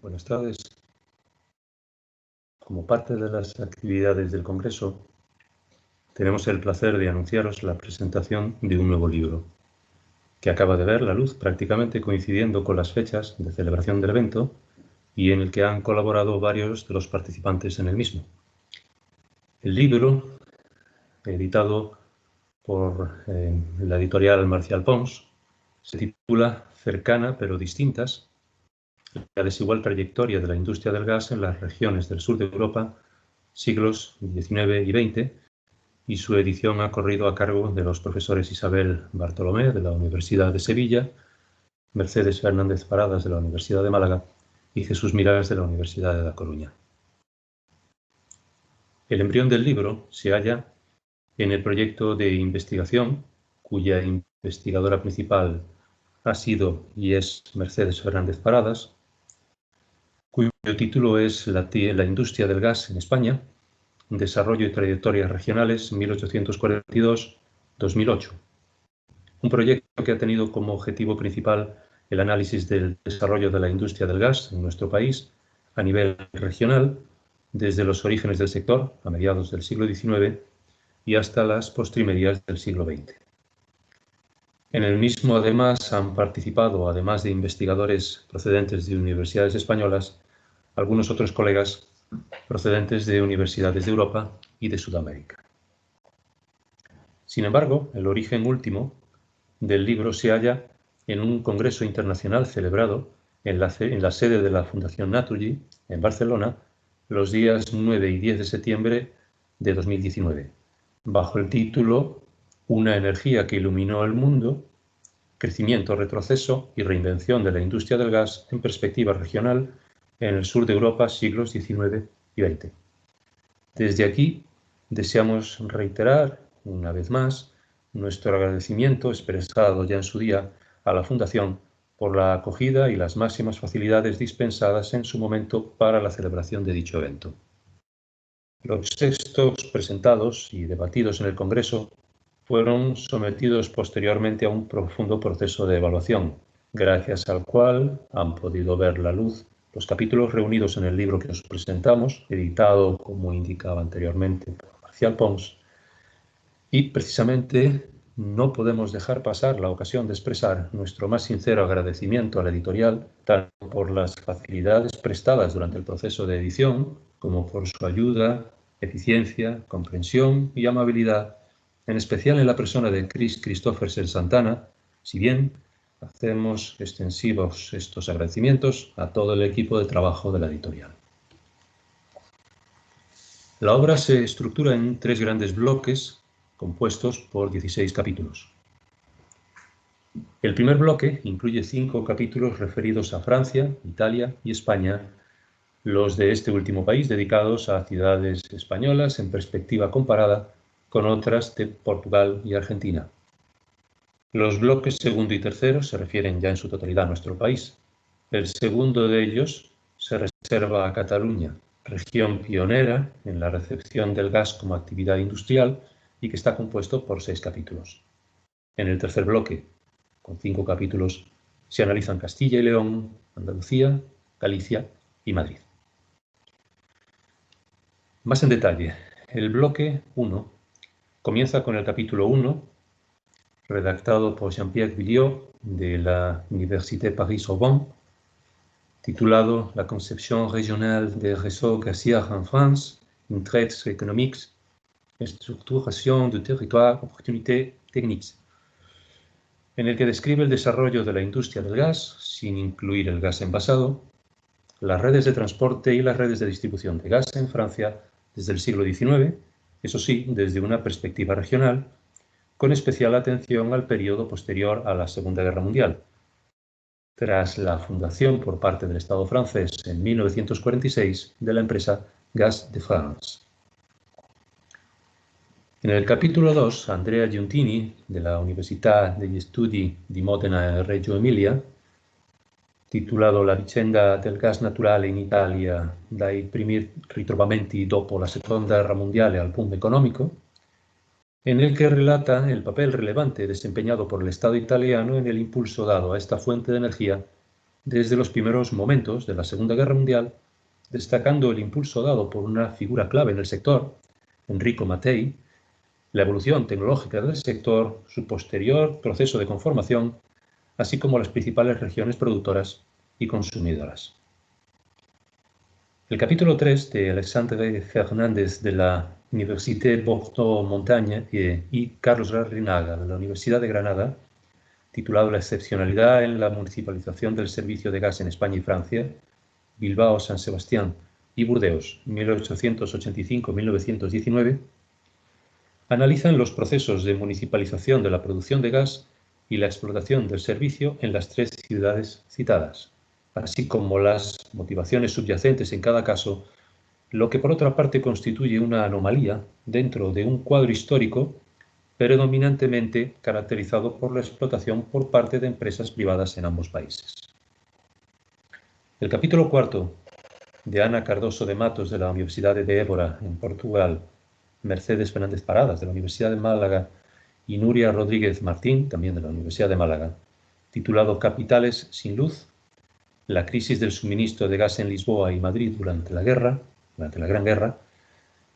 Buenas tardes. Como parte de las actividades del Congreso, tenemos el placer de anunciaros la presentación de un nuevo libro, que acaba de ver la luz prácticamente coincidiendo con las fechas de celebración del evento y en el que han colaborado varios de los participantes en el mismo. El libro, editado por la editorial Marcial Pons, se titula Cercana pero distintas: la desigual trayectoria de la industria del gas en las regiones del sur de Europa, siglos XIX y XX, y su edición ha corrido a cargo de los profesores Isabel Bartolomé, de la Universidad de Sevilla, Mercedes Fernández Paradas, de la Universidad de Málaga, y Jesús Mirás, de la Universidad de La Coruña. El embrión del libro se halla en el proyecto de investigación, cuya investigadora principal ha sido y es Mercedes Fernández Paradas, cuyo título es La industria del gas en España, desarrollo y trayectorias regionales 1842-2008. Un proyecto que ha tenido como objetivo principal el análisis del desarrollo de la industria del gas en nuestro país a nivel regional, desde los orígenes del sector, a mediados del siglo XIX, y hasta las postrimerías del siglo XX. En el mismo, además, han participado, además de investigadores procedentes de universidades españolas, algunos otros colegas procedentes de universidades de Europa y de Sudamérica. Sin embargo, el origen último del libro se halla en un congreso internacional celebrado en la sede de la Fundación Naturgy, en Barcelona, los días 9 y 10 de septiembre de 2019, bajo el título Una energía que iluminó el mundo: crecimiento, retroceso y reinvención de la industria del gas en perspectiva regional en el sur de Europa, siglos XIX y XX. Desde aquí deseamos reiterar una vez más nuestro agradecimiento, expresado ya en su día, a la Fundación por la acogida y las máximas facilidades dispensadas en su momento para la celebración de dicho evento. Los textos presentados y debatidos en el Congreso fueron sometidos posteriormente a un profundo proceso de evaluación, gracias al cual han podido ver la luz los capítulos reunidos en el libro que os presentamos, editado, como indicaba anteriormente, por Marcial Pons. Y precisamente no podemos dejar pasar la ocasión de expresar nuestro más sincero agradecimiento a la editorial, tanto por las facilidades prestadas durante el proceso de edición, como por su ayuda, eficiencia, comprensión y amabilidad, en especial en la persona de Chris Christophersen Santana, si bien hacemos extensivos estos agradecimientos a todo el equipo de trabajo de la editorial. La obra se estructura en 3 grandes bloques compuestos por 16 capítulos. El primer bloque incluye 5 capítulos referidos a Francia, Italia y España, los de este último país dedicados a ciudades españolas en perspectiva comparada con otras de Portugal y Argentina. Los bloques segundo y tercero se refieren ya en su totalidad a nuestro país. El segundo de ellos se reserva a Cataluña, región pionera en la recepción del gas como actividad industrial y que está compuesto por 6 capítulos. En el tercer bloque, con 5 capítulos, se analizan Castilla y León, Andalucía, Galicia y Madrid. Más en detalle, el bloque 1 comienza con el capítulo 1, redactado por Jean-Pierre Villiot, de la Université Paris-Sorbonne, titulado La concepción regional des réseaux gaziers en France, traits économiques, estructuración de territoire, opportunités techniques, en el que describe el desarrollo de la industria del gas, sin incluir el gas envasado, las redes de transporte y las redes de distribución de gas en Francia desde el siglo XIX, eso sí, desde una perspectiva regional, con especial atención al periodo posterior a la Segunda Guerra Mundial, tras la fundación por parte del Estado francés en 1946 de la empresa Gas de France. En el capítulo 2, Andrea Giuntini, de la Università degli Studi di Modena e Reggio Emilia, titulato La vicenda del gas naturale in Italia dai primi ritrovamenti dopo la Seconda Guerra Mondiale al boom económico, en el que relata el papel relevante desempeñado por el Estado italiano en el impulso dado a esta fuente de energía desde los primeros momentos de la Segunda Guerra Mundial, destacando el impulso dado por una figura clave en el sector, Enrico Mattei, la evolución tecnológica del sector, su posterior proceso de conformación, así como las principales regiones productoras y consumidoras. El capítulo 3 de Alexandre Fernández de la Université Bordeaux-Montaigne y Carlos Larrinaga de la Universidad de Granada, titulado La excepcionalidad en la municipalización del servicio de gas en España y Francia, Bilbao, San Sebastián y Burdeos, 1885-1919, analizan los procesos de municipalización de la producción de gas y la explotación del servicio en las tres ciudades citadas, así como las motivaciones subyacentes en cada caso, lo que por otra parte constituye una anomalía dentro de un cuadro histórico predominantemente caracterizado por la explotación por parte de empresas privadas en ambos países. El capítulo cuarto de Ana Cardoso de Matos de la Universidad de Évora, en Portugal, Mercedes Fernández Paradas de la Universidad de Málaga y Nuria Rodríguez Martín, también de la Universidad de Málaga, titulado Capitales sin luz, la crisis del suministro de gas en Lisboa y Madrid durante la Gran Guerra,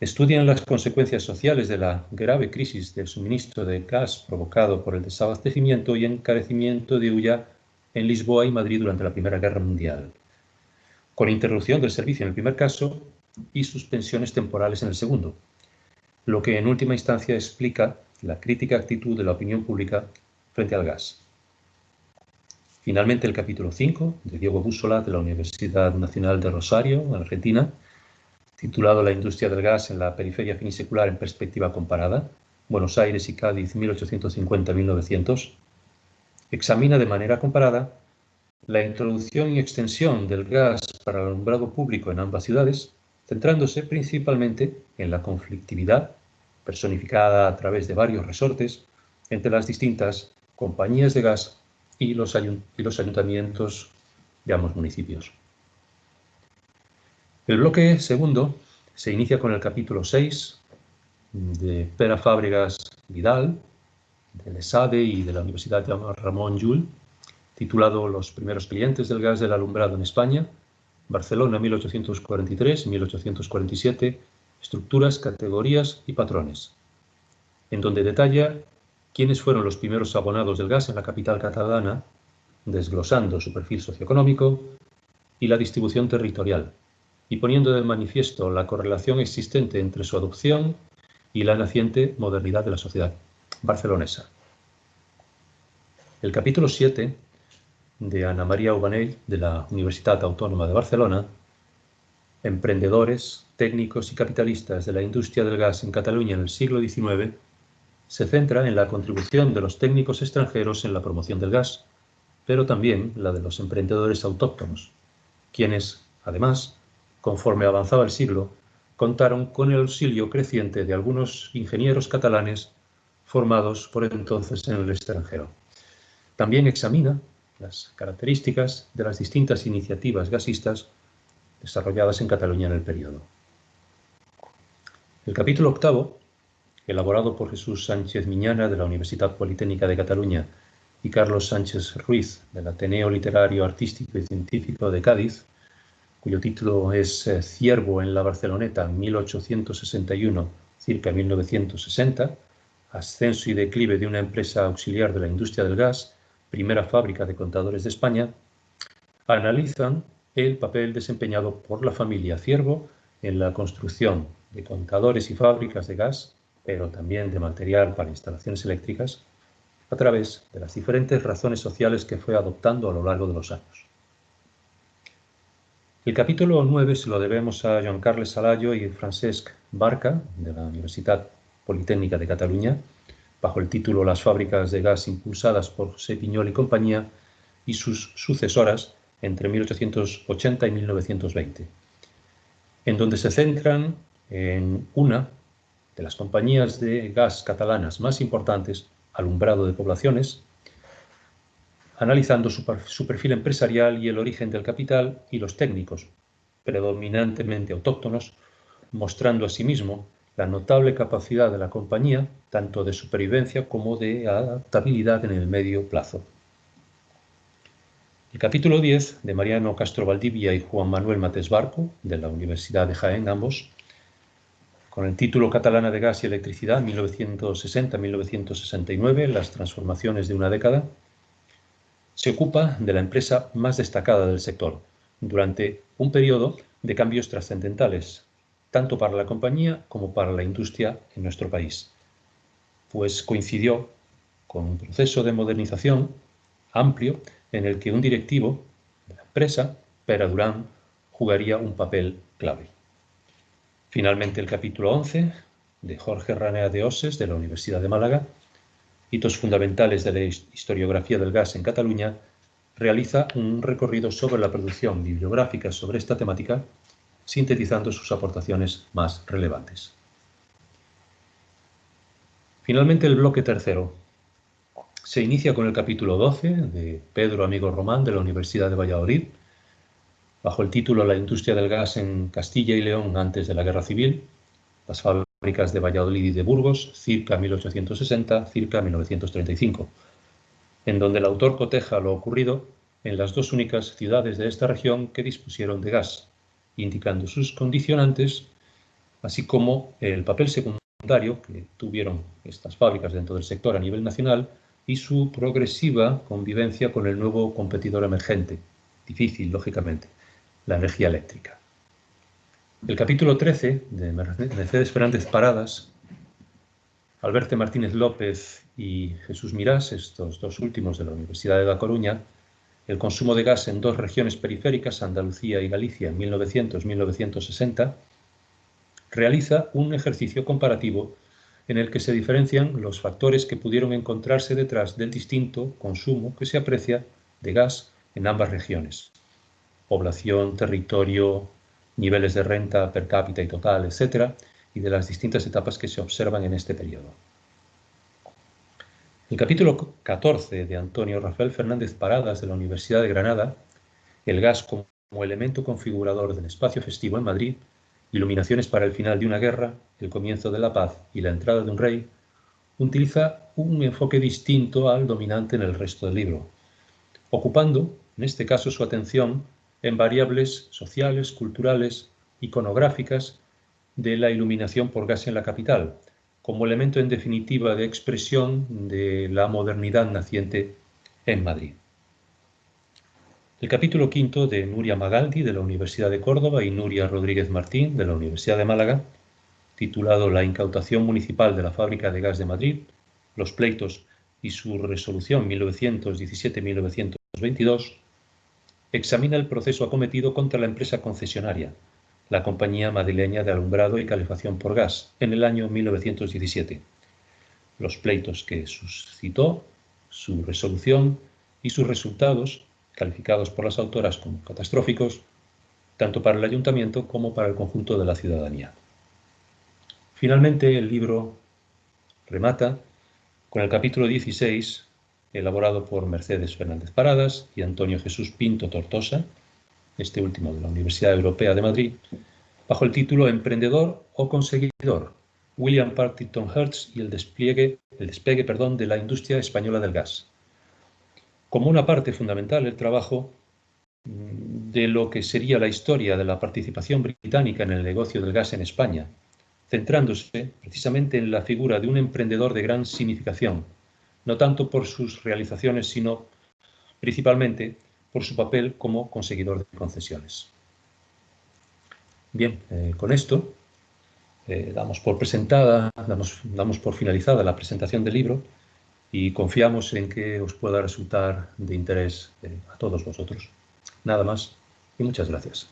estudian las consecuencias sociales de la grave crisis del suministro de gas provocado por el desabastecimiento y encarecimiento de hulla en Lisboa y Madrid durante la Primera Guerra Mundial, con interrupción del servicio en el primer caso y suspensiones temporales en el segundo, lo que en última instancia explica la crítica actitud de la opinión pública frente al gas. Finalmente, el capítulo 5 de Diego Búsola de la Universidad Nacional de Rosario, en Argentina, titulado La industria del gas en la periferia finisecular en perspectiva comparada, Buenos Aires y Cádiz 1850-1900, examina de manera comparada la introducción y extensión del gas para el alumbrado público en ambas ciudades, centrándose principalmente en la conflictividad, personificada a través de varios resortes, entre las distintas compañías de gas y los ayuntamientos de ambos municipios. El bloque segundo se inicia con el capítulo 6 de Pere Fàbregas Vidal, del ESADE y de la Universidad de Ramon Llull, titulado Los primeros clientes del gas del alumbrado en España, Barcelona 1843-1847, estructuras, categorías y patrones, en donde detalla quiénes fueron los primeros abonados del gas en la capital catalana, desglosando su perfil socioeconómico y la distribución territorial, y poniendo de manifiesto la correlación existente entre su adopción y la naciente modernidad de la sociedad barcelonesa. El capítulo 7 de Ana María Ubanell de la Universitat Autónoma de Barcelona, Emprendedores, técnicos y capitalistas de la industria del gas en Cataluña en el siglo XIX, se centra en la contribución de los técnicos extranjeros en la promoción del gas, pero también la de los emprendedores autóctonos, quienes, además, conforme avanzaba el siglo, contaron con el auxilio creciente de algunos ingenieros catalanes formados por entonces en el extranjero. También examina las características de las distintas iniciativas gasistas desarrolladas en Cataluña en el periodo. El capítulo octavo, elaborado por Jesús Sánchez Miñana de la Universidad Politécnica de Cataluña y Carlos Sánchez Ruiz del Ateneo Literario, Artístico y Científico de Cádiz, cuyo título es Ciervo en la Barceloneta 1861, circa 1960, ascenso y declive de una empresa auxiliar de la industria del gas, primera fábrica de contadores de España, analizan el papel desempeñado por la familia Ciervo en la construcción de contadores y fábricas de gas, pero también de material para instalaciones eléctricas, a través de las diferentes razones sociales que fue adoptando a lo largo de los años. El capítulo 9 se lo debemos a Joan Carles Salayo y Francesc Barca, de la Universitat Politécnica de Cataluña, bajo el título Las fábricas de gas impulsadas por José Piñol y compañía y sus sucesoras entre 1880 y 1920, en donde se centran en una de las compañías de gas catalanas más importantes, Alumbrado de Poblaciones, analizando su perfil empresarial y el origen del capital y los técnicos, predominantemente autóctonos, mostrando asimismo la notable capacidad de la compañía, tanto de supervivencia como de adaptabilidad en el medio plazo. El capítulo 10, de Mariano Castro Valdivia y Juan Manuel Matés Barco, de la Universidad de Jaén, ambos, con el título Catalana de Gas y Electricidad, 1960-1969, las transformaciones de una década, se ocupa de la empresa más destacada del sector, durante un periodo de cambios trascendentales, tanto para la compañía como para la industria en nuestro país, pues coincidió con un proceso de modernización amplio en el que un directivo de la empresa, Pere Durán, jugaría un papel clave. Finalmente, el capítulo 11, de Jorge Ranea de Oses, de la Universidad de Málaga, Hitos fundamentales de la historiografía del gas en Cataluña, realiza un recorrido sobre la producción bibliográfica sobre esta temática, sintetizando sus aportaciones más relevantes. Finalmente, el bloque tercero se inicia con el capítulo 12 de Pedro Amigo Román, de la Universidad de Valladolid, bajo el título La industria del gas en Castilla y León antes de la Guerra Civil, las fábricas de Valladolid y de Burgos, circa 1860, circa 1935, en donde el autor coteja lo ocurrido en las dos únicas ciudades de esta región que dispusieron de gas, indicando sus condicionantes, así como el papel secundario que tuvieron estas fábricas dentro del sector a nivel nacional y su progresiva convivencia con el nuevo competidor emergente, difícil, lógicamente, la energía eléctrica. El capítulo 13, de Mercedes Fernández Paradas, Alberto Martínez López y Jesús Mirás, estos dos últimos de la Universidad de La Coruña, el consumo de gas en dos regiones periféricas, Andalucía y Galicia, en 1900-1960, realiza un ejercicio comparativo en el que se diferencian los factores que pudieron encontrarse detrás del distinto consumo que se aprecia de gas en ambas regiones: población, territorio, niveles de renta per cápita y total, etc., y de las distintas etapas que se observan en este periodo. El capítulo 14 de Antonio Rafael Fernández Paradas, de la Universidad de Granada, el gas como elemento configurador del espacio festivo en Madrid, iluminaciones para el final de una guerra, el comienzo de la paz y la entrada de un rey, utiliza un enfoque distinto al dominante en el resto del libro, ocupando, en este caso, su atención en variables sociales, culturales, iconográficas de la iluminación por gas en la capital, como elemento en definitiva de expresión de la modernidad naciente en Madrid. El capítulo 5 de Nuria Magaldi, de la Universidad de Córdoba, y Nuria Rodríguez Martín, de la Universidad de Málaga, titulado La incautación municipal de la Fábrica de Gas de Madrid, los pleitos y su resolución 1917-1922, examina el proceso acometido contra la empresa concesionaria, la Compañía Madrileña de Alumbrado y Calefacción por Gas, en el año 1917, los pleitos que suscitó, su resolución y sus resultados, calificados por las autoras como catastróficos, tanto para el ayuntamiento como para el conjunto de la ciudadanía. Finalmente, el libro remata con el capítulo 16, elaborado por Mercedes Fernández Paradas y Antonio Jesús Pinto Tortosa, este último de la Universidad Europea de Madrid, bajo el título Emprendedor o conseguidor, William Partington Hertz y el despegue de la industria española del gas. Como una parte fundamental, el trabajo de lo que sería la historia de la participación británica en el negocio del gas en España, centrándose precisamente en la figura de un emprendedor de gran significación, no tanto por sus realizaciones, sino principalmente por su papel como conseguidor de concesiones. Bien, con esto damos por finalizada la presentación del libro y confiamos en que os pueda resultar de interés a todos vosotros. Nada más y muchas gracias.